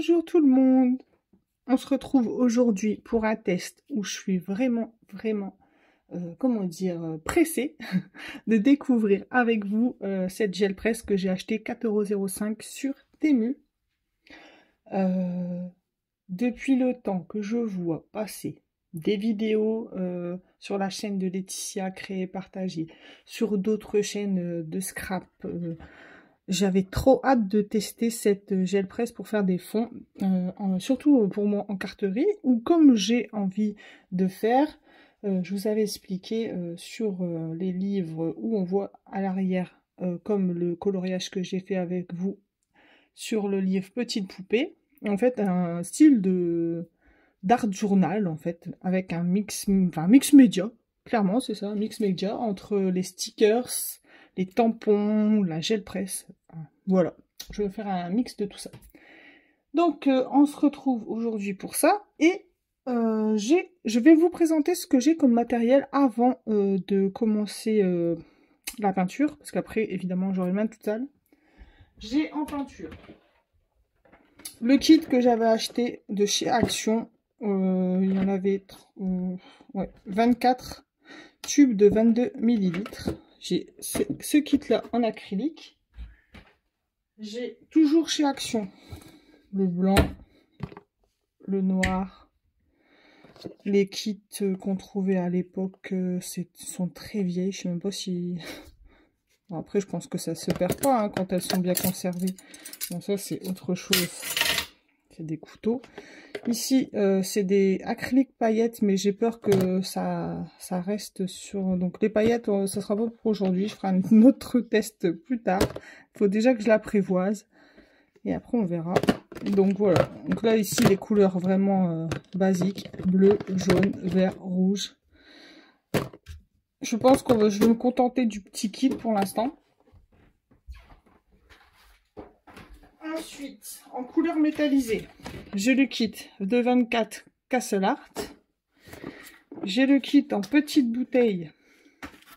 Bonjour tout le monde. On se retrouve aujourd'hui pour un test où je suis vraiment, pressée de découvrir avec vous cette gel presse que j'ai acheté 4,05 € sur Temu. Depuis le temps que je vois passer des vidéos sur la chaîne de Laetitia créée et partagée, sur d'autres chaînes de scrap, j'avais trop hâte de tester cette gel presse pour faire des fonds, surtout pour moi en carterie, ou comme j'ai envie de faire, je vous avais expliqué sur les livres où on voit à l'arrière, comme le coloriage que j'ai fait avec vous sur le livre Petite Poupée, en fait un style de d'art journal en fait, avec un mix média, clairement c'est ça, un mix média entre les stickers, les tampons, la gel presse, voilà, je vais faire un mix de tout ça. Donc on se retrouve aujourd'hui pour ça, et je vais vous présenter ce que j'ai comme matériel avant de commencer la peinture, parce qu'après évidemment j'aurai les mains toutes sales. J'ai en peinture le kit que j'avais acheté de chez Action. Il y en avait 24 tubes de 22 ml. J'ai ce kit là en acrylique. J'ai toujours chez Action le blanc, le noir. Les kits qu'on trouvait à l'époque sont très vieilles. Je sais même pas si... Bon, après je pense que ça se perd pas hein, quand elles sont bien conservées. Bon, ça c'est autre chose. C'est des couteaux. Ici, c'est des acryliques paillettes, mais j'ai peur que ça reste sur... Donc les paillettes, ça sera pas pour aujourd'hui. Je ferai un autre test plus tard. Il faut déjà que je l'apprivoise. Et après, on verra. Donc voilà. Donc là, ici, les couleurs vraiment basiques. Bleu, jaune, vert, rouge. Je pense que je vais me contenter du petit kit pour l'instant. Ensuite, en couleur métallisée, j'ai le kit de 24 Castle Art. J'ai le kit en petite bouteille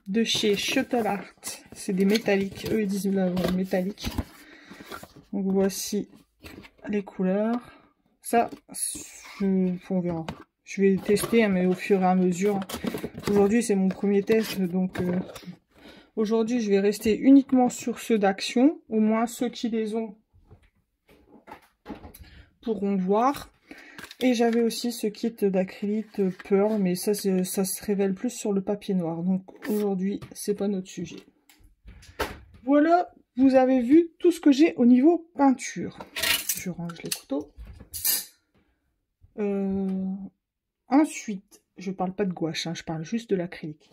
de chez Shuttle Art. C'est des métalliques. Eux, ils disent là, métallique. Donc voici les couleurs. Ça, on verra. Je vais tester, hein, mais au fur et à mesure. Aujourd'hui, c'est mon premier test, donc aujourd'hui, je vais rester uniquement sur ceux d'Action. Au moins, ceux qui les ont pourront voir. Et j'avais aussi ce kit d'acrylique Pearl, mais ça se révèle plus sur le papier noir. Donc aujourd'hui, c'est pas notre sujet. Voilà, vous avez vu tout ce que j'ai au niveau peinture. Je range les couteaux. Ensuite, je parle pas de gouache, hein, je parle juste de l'acrylique.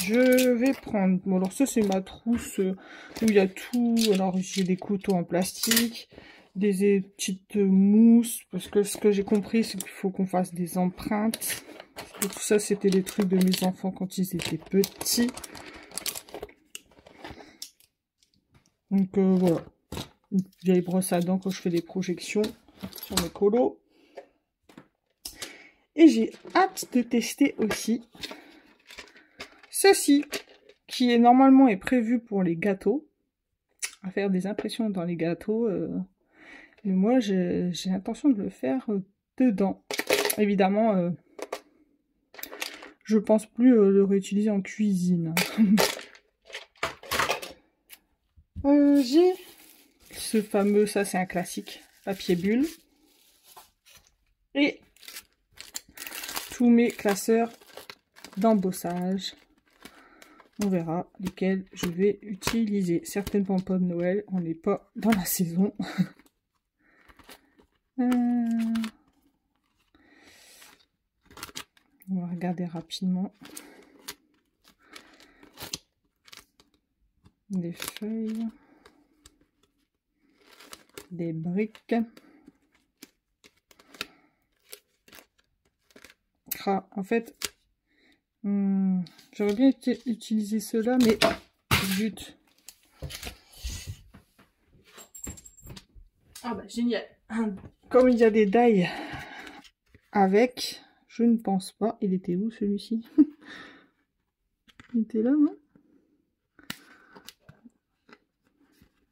Je vais prendre... Bon, alors ça, c'est ma trousse où il y a tout. Alors, j'ai des couteaux en plastique, des petites mousses, parce que ce que j'ai compris, c'est qu'il faut qu'on fasse des empreintes. Et tout ça, c'était les trucs de mes enfants quand ils étaient petits. Donc, voilà. Une vieille brosse à dents quand je fais des projections sur mes colos. Et j'ai hâte de tester aussi ceci, qui est normalement prévu pour les gâteaux, à faire des impressions dans les gâteaux. Mais moi, j'ai l'intention de le faire dedans. Évidemment, je pense plus le réutiliser en cuisine. J'ai ce fameux, ça c'est un classique, papier bulle. Et tous mes classeurs d'embossage. On verra lesquels je vais utiliser. Certainement pas de Noël, on n'est pas dans la saison. On va regarder rapidement. Des feuilles. Des briques. Ah, en fait, j'aurais bien utilisé cela, mais zut. Ah bah génial. Comme il y a des die avec, je ne pense pas. Il était où celui-ci? Il était là, non?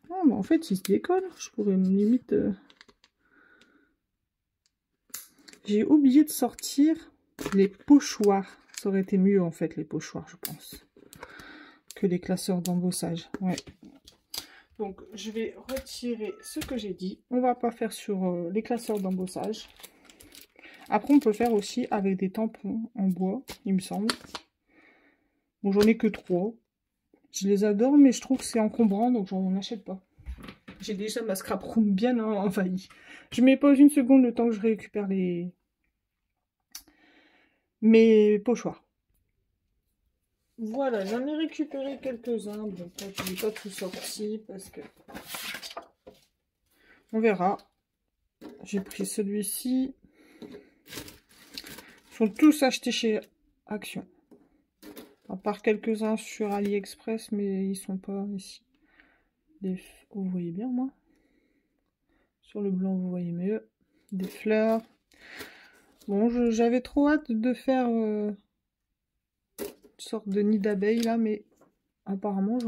Ah bah en fait il se décolle. Je pourrais limite J'ai oublié de sortir les pochoirs. Ça aurait été mieux en fait, les pochoirs, je pense, que les classeurs d'embossage. Ouais. Donc, je vais retirer ce que j'ai dit. On va pas faire sur les classeurs d'embossage. Après, on peut faire aussi avec des tampons en bois, il me semble. Bon, j'en ai que 3. Je les adore, mais je trouve que c'est encombrant, donc j'en achète pas. J'ai déjà ma scrap room bien envahie. Je me pose une seconde le temps que je récupère mes pochoirs. Voilà, j'en ai récupéré quelques-uns. Bon, je n'ai pas tout sorti parce que... On verra. J'ai pris celui-ci. Ils sont tous achetés chez Action. À part quelques-uns sur AliExpress, mais ils sont pas ici. Vous voyez bien, moi. Sur le blanc, vous voyez mieux. Des fleurs. Bon, j'avais trop hâte de faire une sorte de nid d'abeilles, là, mais apparemment,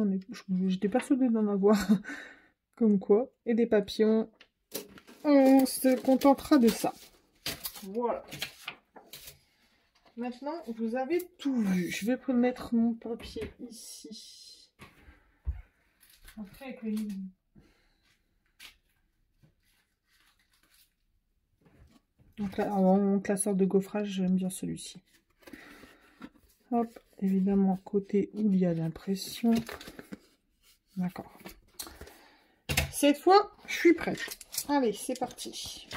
j'étais persuadée d'en avoir. Comme quoi. Et des papillons. On se contentera de ça. Voilà. Maintenant, vous avez tout vu. Je vais mettre mon papier ici. Après, avec le... Donc là, mon classeur de gaufrage, j'aime bien celui-ci. Hop, évidemment, côté où il y a l'impression. D'accord. Cette fois, je suis prête. Allez, c'est parti.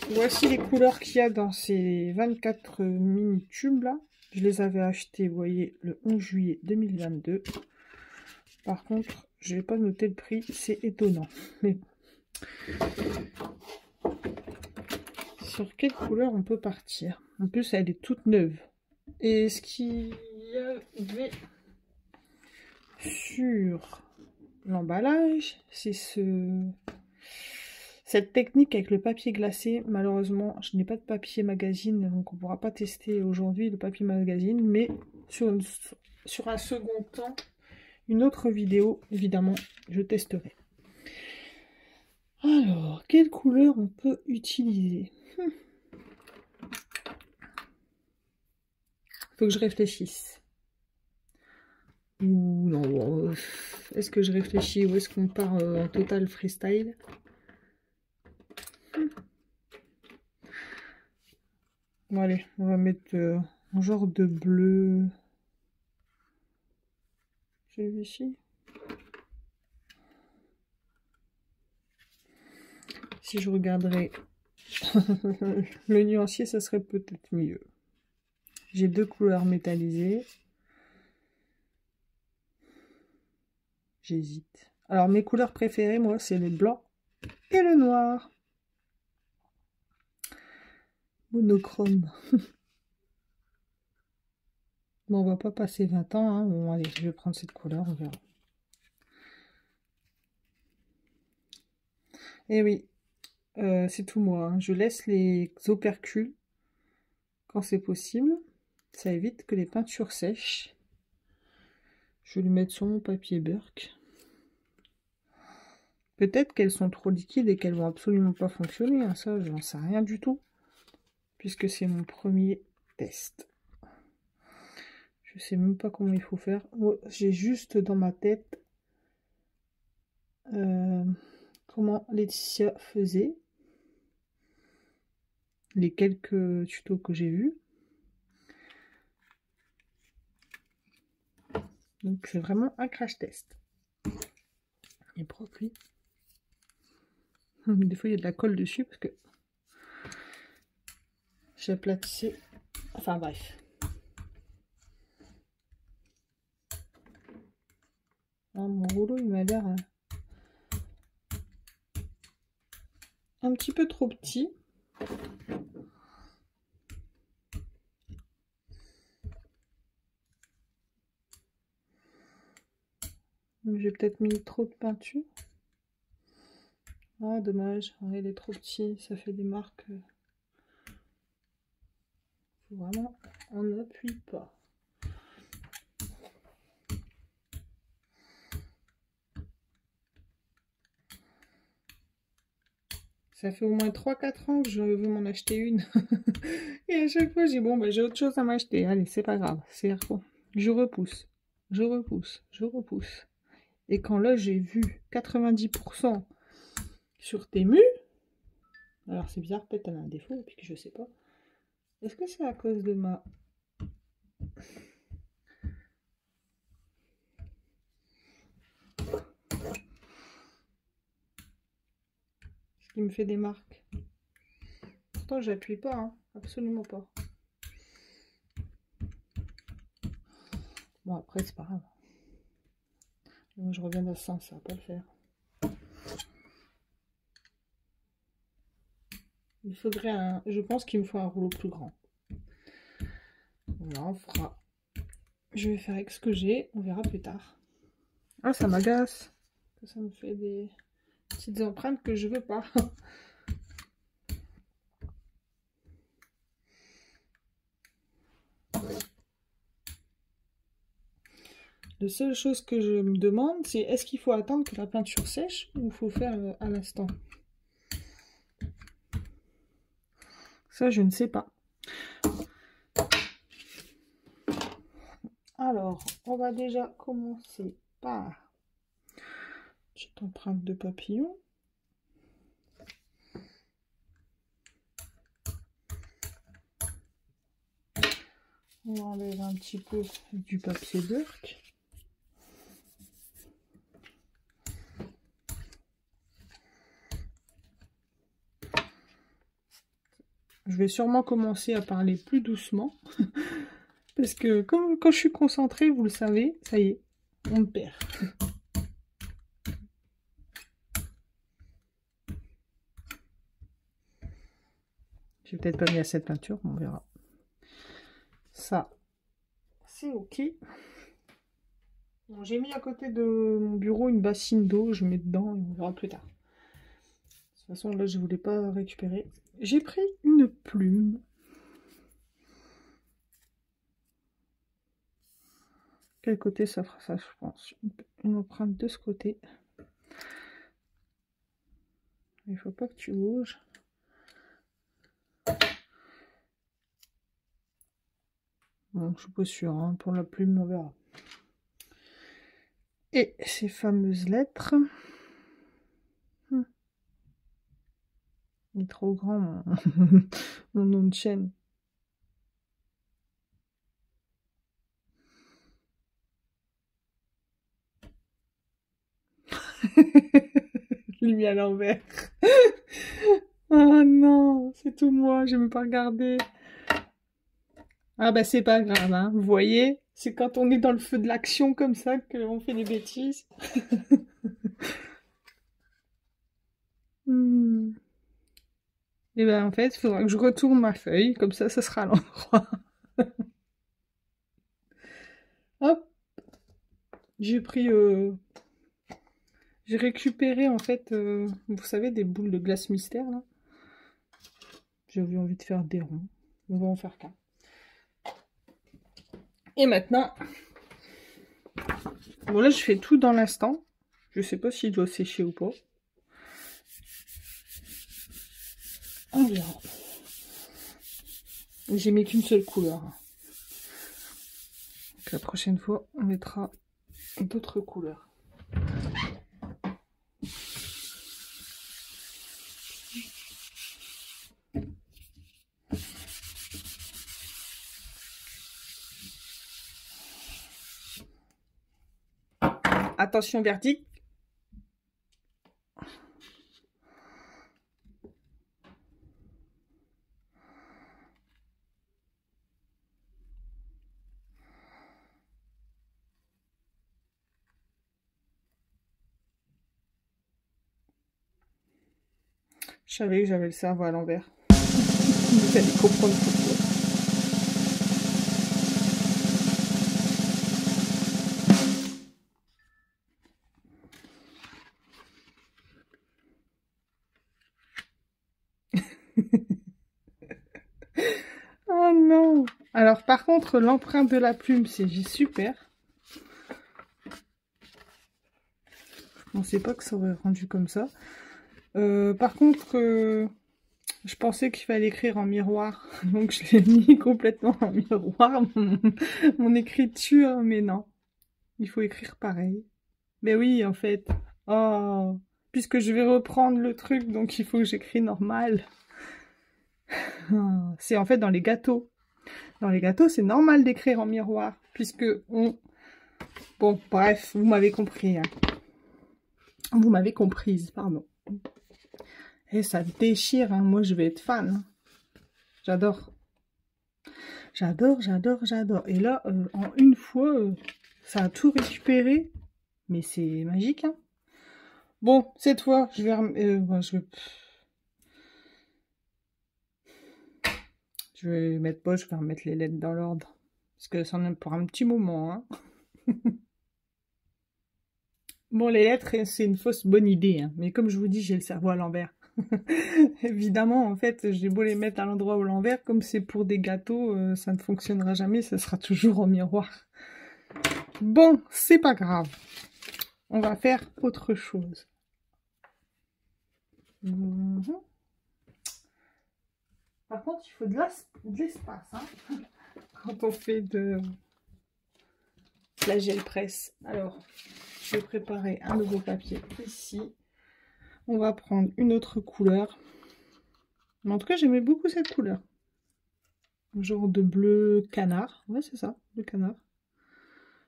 Voici les couleurs qu'il y a dans ces 24 mini-tubes là. Je les avais achetés, vous voyez, le 11 juillet 2022. Par contre, je n'ai pas noté le prix, c'est étonnant. Mais sur quelle couleur on peut partir? En plus, elle est toute neuve. Et ce qu'il y avait sur l'emballage, c'est cette technique avec le papier glacé. Malheureusement, je n'ai pas de papier magazine, donc on ne pourra pas tester aujourd'hui le papier magazine, mais sur un second temps, une autre vidéo, évidemment, je testerai. Alors, quelle couleur on peut utiliser? Faut que je réfléchisse. Ou non, est-ce que je réfléchis ou est-ce qu'on part en total freestyle? Bon, allez, on va mettre un genre de bleu. Celui-ci. Si je regarderais le nuancier, ça serait peut-être mieux. J'ai deux couleurs métallisées. J'hésite. Alors, mes couleurs préférées, moi, c'est le blanc et le noir. Monochrome. Bon, on va pas passer 20 ans. Hein. Bon, allez, je vais prendre cette couleur, on verra. Eh oui, c'est tout moi. Hein. Je laisse les opercules quand c'est possible. Ça évite que les peintures sèchent. Je vais les mettre sur mon papier Burke. Peut-être qu'elles sont trop liquides et qu'elles vont absolument pas fonctionner. Hein. Ça, j'en sais rien du tout. Puisque c'est mon premier test. Je sais même pas comment il faut faire. Oh, j'ai juste dans ma tête comment Laetitia faisait. Les quelques tutos que j'ai vus. Donc c'est vraiment un crash test. Il est propre, lui. Des fois il y a de la colle dessus parce que j'ai aplatissé. Enfin bref. Ah, mon rouleau il m'a l'air un petit peu trop petit. J'ai peut-être mis trop de peinture. Ah, dommage. Ouais, il est trop petit. Ça fait des marques. Faut vraiment, on n'appuie pas. Ça fait au moins 3-4 ans que je veux m'en acheter une. Et à chaque fois, j'ai bon, bah, j'ai autre chose à m'acheter. Allez, c'est pas grave. C'est bon. Je repousse. Je repousse. Je repousse. Et quand là, j'ai vu 90% sur Temu, alors c'est bizarre, peut-être elle a un défaut, et puis que je sais pas. Est-ce que c'est à cause de ma... Ce qui me fait des marques. Pourtant, j'appuie pas, hein. Absolument pas. Bon, après, c'est pas grave. Moi, je reviens à 100, ça va pas le faire. Il faudrait un... Je pense qu'il me faut un rouleau plus grand. Voilà, on fera... Je vais faire avec ce que j'ai, on verra plus tard. Ah, ça m'agace. Ça me fait des petites empreintes que je veux pas. La seule chose que je me demande, c'est est-ce qu'il faut attendre que la peinture sèche ou il faut faire à l'instant? Ça, je ne sais pas. Alors, on va déjà commencer par cette empreinte de papillon. On enlève un petit peu du papier Burke. Je vais sûrement commencer à parler plus doucement. Parce que quand je suis concentrée, vous le savez, ça y est, on me perd. J'ai peut-être pas mis assez de peinture, on verra. Ça, c'est ok. Bon, j'ai mis à côté de mon bureau une bassine d'eau, je mets dedans et on verra plus tard. De toute façon, là, je voulais pas récupérer. J'ai pris une plume. Quel côté ça fera ça, je pense. Une empreinte de ce côté. Il faut pas que tu bouges. Bon, je suis pas sûre, hein. Pour la plume, on verra. Et ces fameuses lettres. Il est trop grand, mon nom de chaîne. Je l'ai mis à l'envers. Oh non, c'est tout moi, je vais même pas regarder. Ah bah c'est pas grave, hein. Vous voyez, c'est quand on est dans le feu de l'action comme ça qu'on fait des bêtises. Et ben en fait, il faudra que je retourne ma feuille, comme ça sera à l'endroit. Hop, j'ai pris... J'ai récupéré en fait, vous savez, des boules de glace mystère là. J'avais envie de faire des ronds. On va en faire qu'un. Et maintenant, bon là je fais tout dans l'instant. Je sais pas s'il doit sécher ou pas. On verra. J'ai mis qu'une seule couleur. Donc, la prochaine fois, on mettra d'autres couleurs. Attention, verdict. Je savais que j'avais le cerveau à l'envers. Vous allez comprendre pourquoi. Oh non! Alors par contre, l'empreinte de la plume, c'est super. Je pensais pas que ça aurait rendu comme ça. Par contre, je pensais qu'il fallait écrire en miroir, donc je l'ai mis complètement en miroir, mon écriture, mais non, il faut écrire pareil. Mais oui, en fait. Oh, puisque je vais reprendre le truc, donc il faut que j'écris normal. C'est en fait dans les gâteaux. Dans les gâteaux, c'est normal d'écrire en miroir, puisque on... Bon, bref, vous m'avez compris. Hein. Vous m'avez comprise, pardon. Et ça déchire, hein. Moi je vais être fan. Hein. J'adore. J'adore, j'adore, j'adore. Et là, en une fois, ça a tout récupéré. Mais c'est magique, hein. Bon, cette fois, je vais... bon, je vais mettre pas, je vais remettre les lettres dans l'ordre. Parce que ça en est pour un petit moment, hein. Bon, les lettres, c'est une fausse bonne idée, hein. Mais comme je vous dis, j'ai le cerveau à l'envers. Évidemment, en fait, j'ai beau les mettre à l'endroit ou à l'envers, comme c'est pour des gâteaux, ça ne fonctionnera jamais, ça sera toujours en miroir. Bon, c'est pas grave. On va faire autre chose. Par contre, il faut de l'espace, hein, quand on fait de la gel presse. Alors, je vais préparer un nouveau papier ici. On va prendre une autre couleur. Mais en tout cas, j'aimais beaucoup cette couleur. Un genre de bleu canard. Ouais, c'est ça, bleu canard.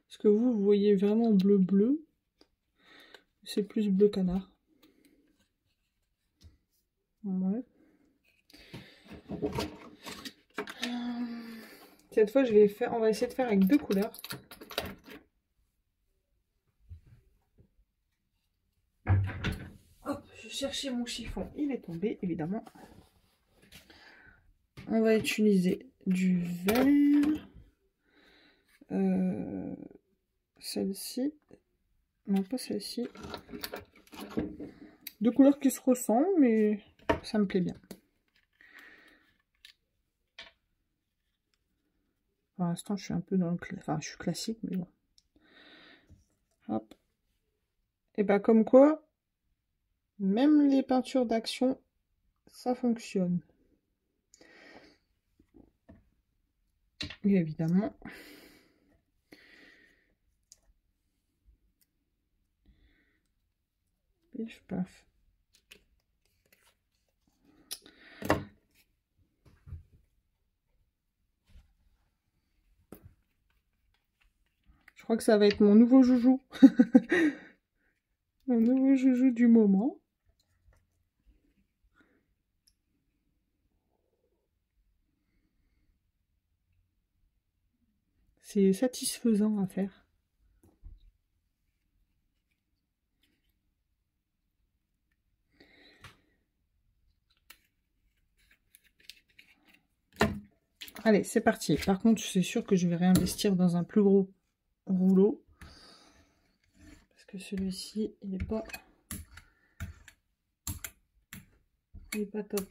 Est-ce que vous voyez vraiment bleu-bleu? C'est plus bleu canard. Ouais. Cette fois, on va essayer de faire avec deux couleurs. Hop, je cherchais mon chiffon. Il est tombé, évidemment. On va utiliser du vert. Celle-ci. Non, pas celle-ci. Deux couleurs qui se ressemblent, mais ça me plaît bien. Pour l'instant, je suis un peu dans le... Enfin, je suis classique, mais bon. Hop. Et bah, comme quoi, même les peintures d'action, ça fonctionne. Et évidemment... Pif, paf. Je crois que ça va être mon nouveau joujou. Mon nouveau joujou du moment. C'est satisfaisant à faire. Allez, c'est parti. Par contre, c'est sûr que je vais réinvestir dans un plus gros rouleau. Parce que celui-ci, il n'est pas top.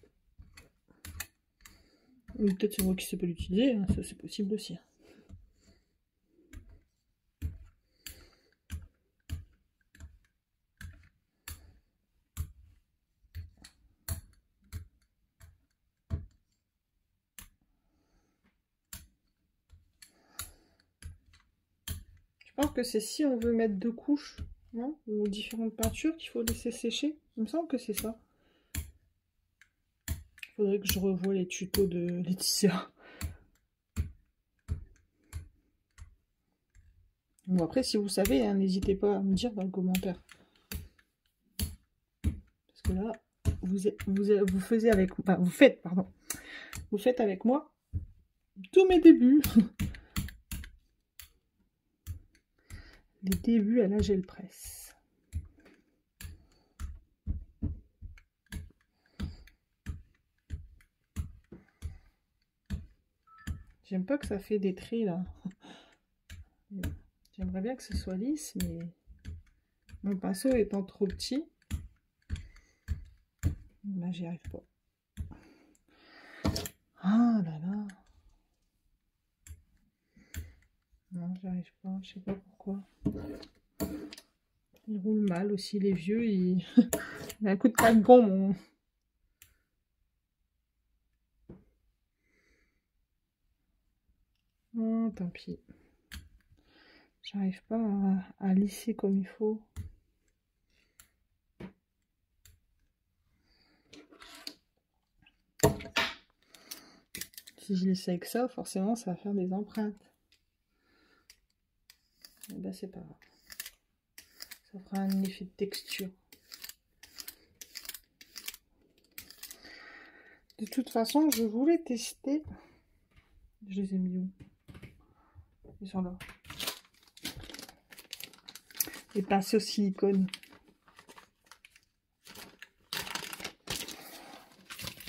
Ou peut-être c'est moi qui ne sais pas l'utiliser, hein, ça c'est possible aussi. Je pense que c'est si on veut mettre deux couches, non, ou différentes peintures qu'il faut laisser sécher. Il me semble que c'est ça. Il faudrait que je revoie les tutos de Laetitia. Bon, après, si vous savez, hein, n'hésitez pas à me dire dans le commentaire. Parce que là, vous faites avec moi tous mes débuts. Les débuts à la gel presse. J'aime pas que ça fait des traits là. J'aimerais bien que ce soit lisse, mais mon pinceau étant trop petit, là j'y arrive pas. Ah là là. Non, j'y arrive pas, je sais pas pourquoi. Il roule mal aussi, les vieux, il a un coup de craque-bon, mon... Oh, tant pis. J'arrive pas à lisser comme il faut. Si je lisse avec ça, forcément, ça va faire des empreintes. Et ben, c'est pas grave. Ça fera un effet de texture. De toute façon, je voulais tester. Je les ai mis où? Ils sont là. Les pinceaux silicone.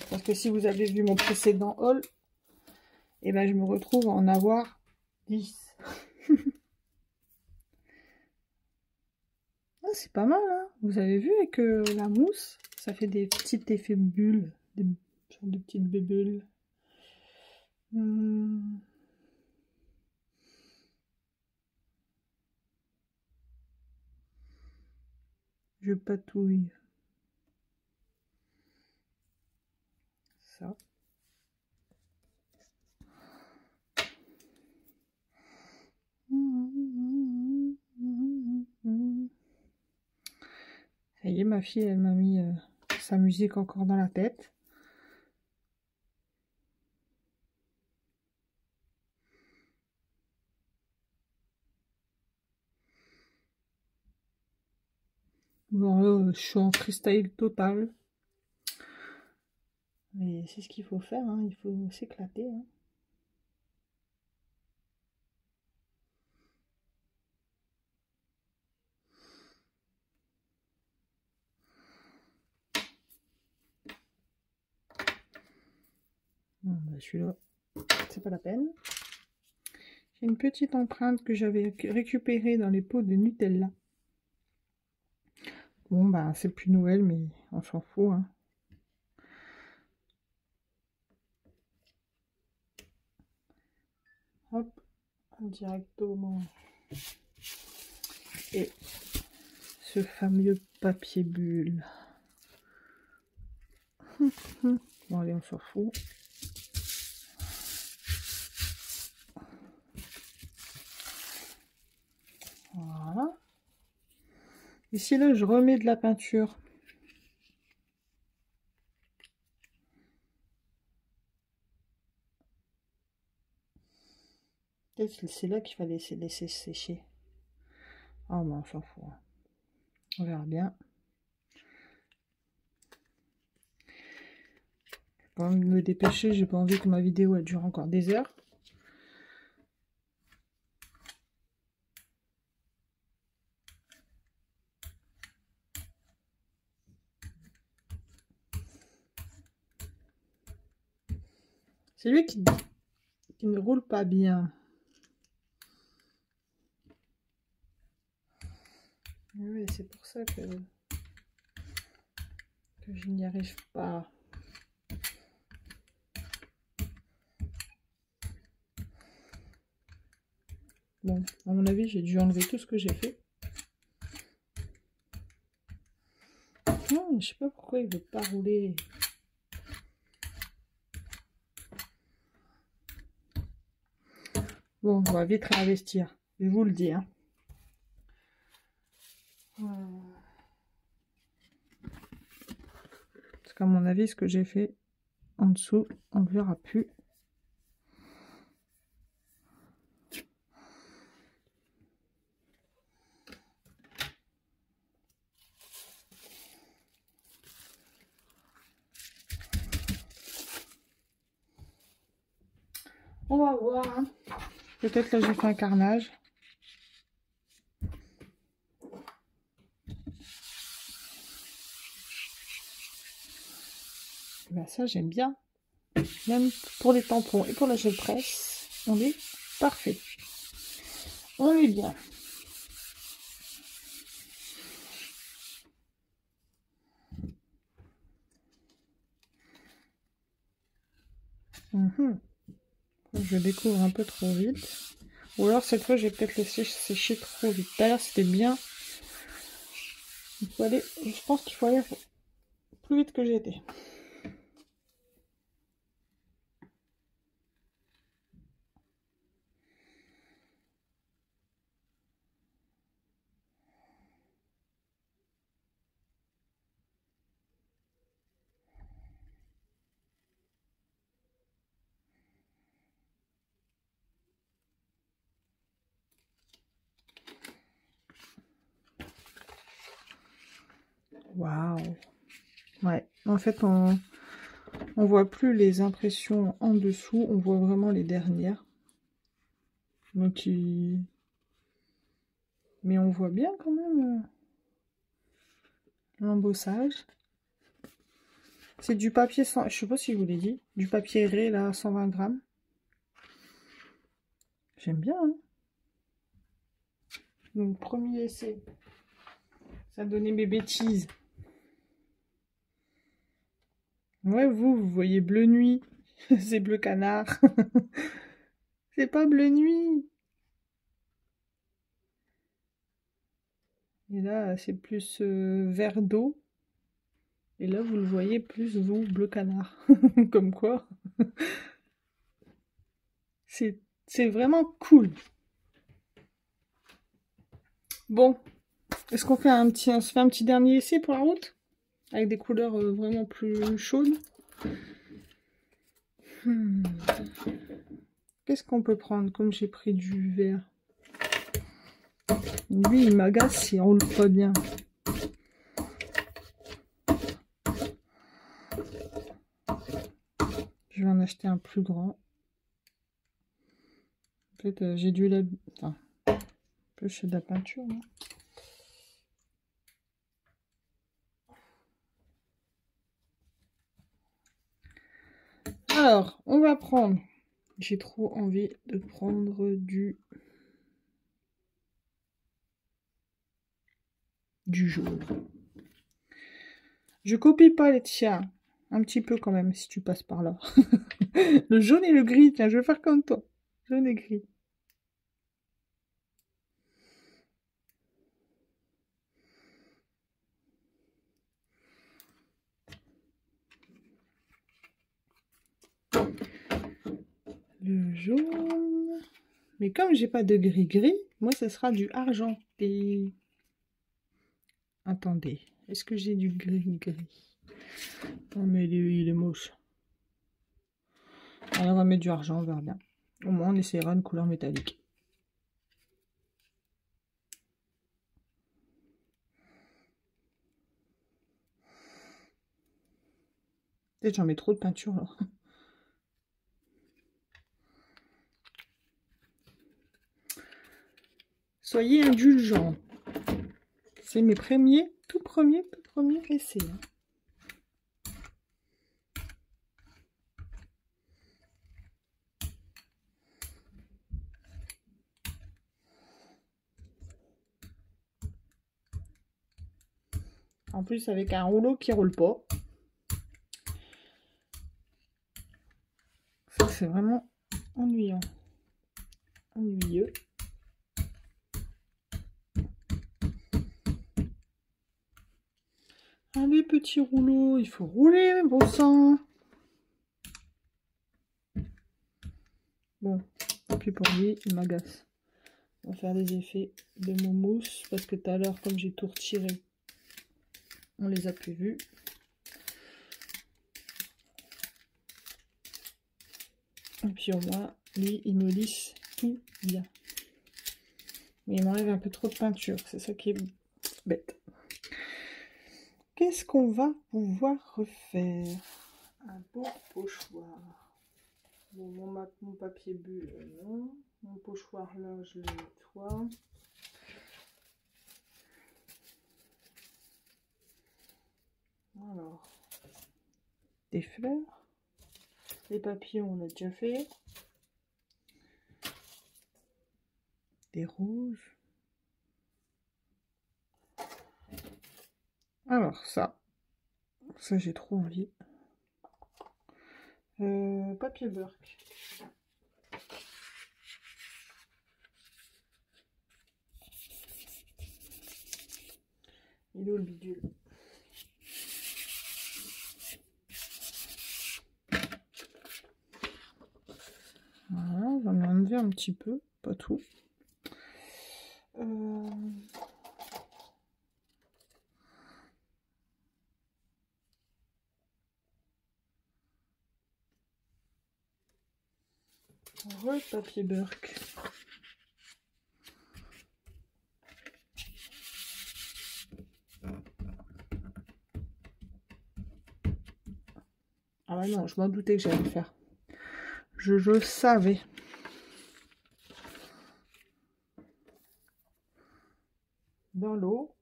Parce que si vous avez vu mon précédent haul, et ben je me retrouve à en avoir 10. Ah, c'est pas mal, hein. Vous avez vu avec la mousse, ça fait des petits effets bulles, des sortes de petites bulles. Je patouille. Ça. Ça y est, ma fille, elle m'a mis sa musique encore dans la tête. Bon, là, je suis en freestyle total. Mais c'est ce qu'il faut faire, hein. Il faut s'éclater, hein. Bon, bah, celui-là, c'est pas la peine. J'ai une petite empreinte que j'avais récupérée dans les pots de Nutella. Bon, bah, c'est plus Noël, mais on s'en fout, hein. Hop, directement. Et ce fameux papier bulle. Bon, allez, on s'en fout. Voilà. Ici, là, je remets de la peinture. Peut-être c'est là qu'il fallait laisser sécher. Ah, mais on s'en fout. On verra bien. Je vais quand même me dépêcher, j'ai pas envie que ma vidéo elle dure encore des heures. C'est lui qui ne roule pas bien. Oui, c'est pour ça que je n'y arrive pas. Bon, à mon avis, j'ai dû enlever tout ce que j'ai fait. Non, je sais pas pourquoi il veut pas rouler. Bon, on va vite réinvestir. Je vous le dis, hein. Parce qu'à mon avis, ce que j'ai fait en dessous, on ne verra plus. On va voir, hein. Peut-être là j'ai fait un carnage. Ben ça j'aime bien. Même pour les tampons et pour la gel presse, on est parfait. On est bien. Je découvre un peu trop vite. Ou alors cette fois, j'ai peut-être laissé sécher trop vite. D'ailleurs, c'était bien. Il faut aller, je pense qu'il faut aller plus vite que j'étais. Waouh. Ouais, en fait, on voit plus les impressions en dessous, on voit vraiment les dernières. Donc, mais on voit bien quand même l'embossage. C'est du papier sans... Je sais pas si je vous l'ai dit. Du papier ré, là, 120 grammes. J'aime bien, hein. Donc, premier essai. Ça a donné mes bêtises. Ouais, vous voyez bleu nuit. C'est bleu canard. C'est pas bleu nuit. Et là, c'est plus vert d'eau. Et là, vous le voyez plus, vous, bleu canard. Comme quoi. C'est vraiment cool. Bon, est-ce qu'on fait on se fait un petit dernier essai pour la route? Avec des couleurs vraiment plus chaudes. Qu'est-ce qu'on peut prendre comme j'ai pris du vert? Lui, il m'agace, il roule pas bien. Je vais en acheter un plus grand. En fait, j'ai dû la... Enfin, un peu chez de la peinture, hein. Alors, on va prendre... J'ai trop envie de prendre du jaune. Je copie pas les tiens. Un petit peu quand même, si tu passes par là. Le jaune et le gris, tiens, je vais faire comme toi. Jaune et gris. Le jaune. Mais comme j'ai pas de gris-gris, moi, ce sera du argenté. Attendez, est-ce que j'ai du gris-gris? Oh, mais il est moche. Alors, on va mettre du argent, on verra bien. Au moins, on essaiera une couleur métallique. Peut-être j'en mets trop de peinture, là. Soyez indulgents. C'est mes tout premiers essais, hein. En plus, avec un rouleau qui roule pas. Ça, c'est vraiment ennuyant. Ennuyeux. Allez, petit rouleau, il faut rouler, bon sang. Bon, tant pis pour lui, il m'agace. On va faire des effets de mousse parce que tout à l'heure, comme j'ai tout retiré, on les a plus vus. Et puis au moins, lui, il me lisse tout bien. Mais il m'enlève un peu trop de peinture, c'est ça qui est bête. Qu'est-ce qu'on va pouvoir refaire? Un beau pochoir. Bon, mon papier bulle, non. Mon pochoir là, je le nettoie. Alors, des fleurs. Les papillons, on l'a déjà fait. Des rouges. Alors, ça j'ai trop envie. Papier Burke. Il est où le bidule? Voilà, on va m'enlever un petit peu, pas tout. Papier Burke. Ah bah non, je m'en doutais que j'allais le faire. Je savais. Dans l'eau.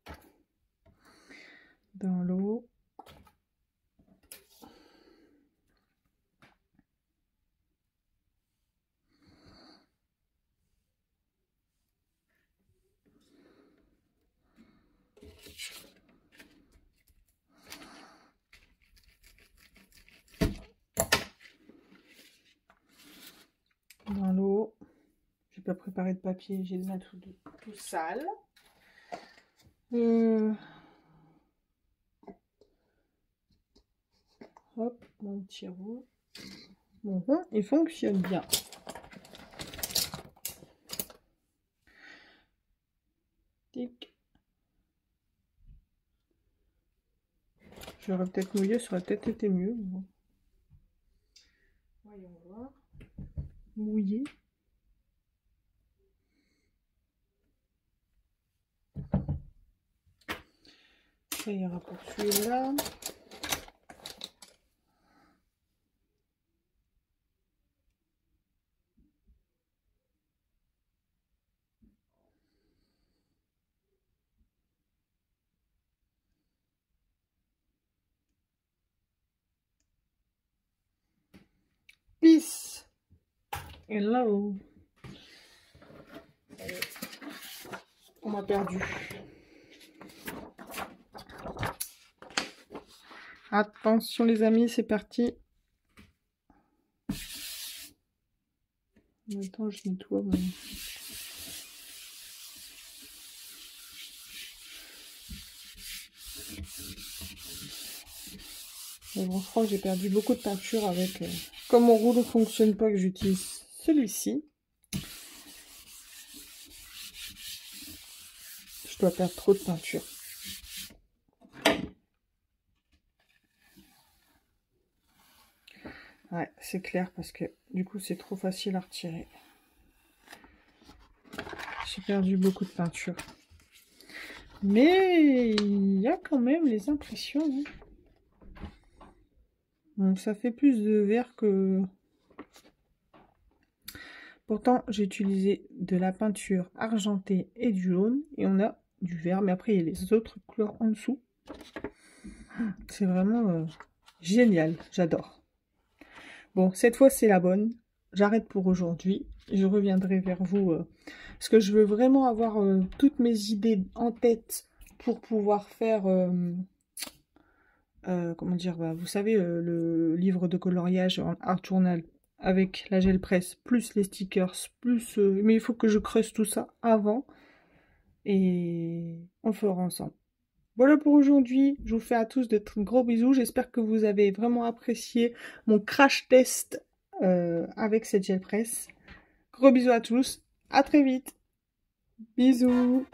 Dans l'eau. Dans l'eau. J'ai pas préparé de papier, j'ai le main tout sale. Hop, mon petit rond. Mon rond, il fonctionne bien. Tic. J'aurais peut-être mouillé, ça aurait peut-être été mieux. Bon. Voyons voir. Mouillé. Ça ira pour celui-là. Peace. Hello. On m'a perdu. Attention les amis, c'est parti. Maintenant je nettoie mon... Mais bon, je crois que j'ai perdu beaucoup de peinture avec... Comme mon rouleau ne fonctionne pas, que j'utilise celui-ci. Je dois perdre trop de peinture. Ouais, c'est clair parce que du coup c'est trop facile à retirer. J'ai perdu beaucoup de peinture. Mais il y a quand même les impressions. Hein. Bon, ça fait plus de vert que... Pourtant, j'ai utilisé de la peinture argentée et du jaune. Et on a du vert. Mais après, il y a les autres couleurs en dessous. C'est vraiment génial. J'adore. Bon, cette fois, c'est la bonne. J'arrête pour aujourd'hui. Je reviendrai vers vous. Parce que je veux vraiment avoir toutes mes idées en tête pour pouvoir faire... comment dire, bah, vous savez, le livre de coloriage en Art Journal avec la gel presse, plus les stickers, plus... mais il faut que je creuse tout ça avant et on le fera ensemble. Voilà pour aujourd'hui, je vous fais à tous de gros bisous, j'espère que vous avez vraiment apprécié mon crash test avec cette gel presse. Gros bisous à tous, à très vite, bisous.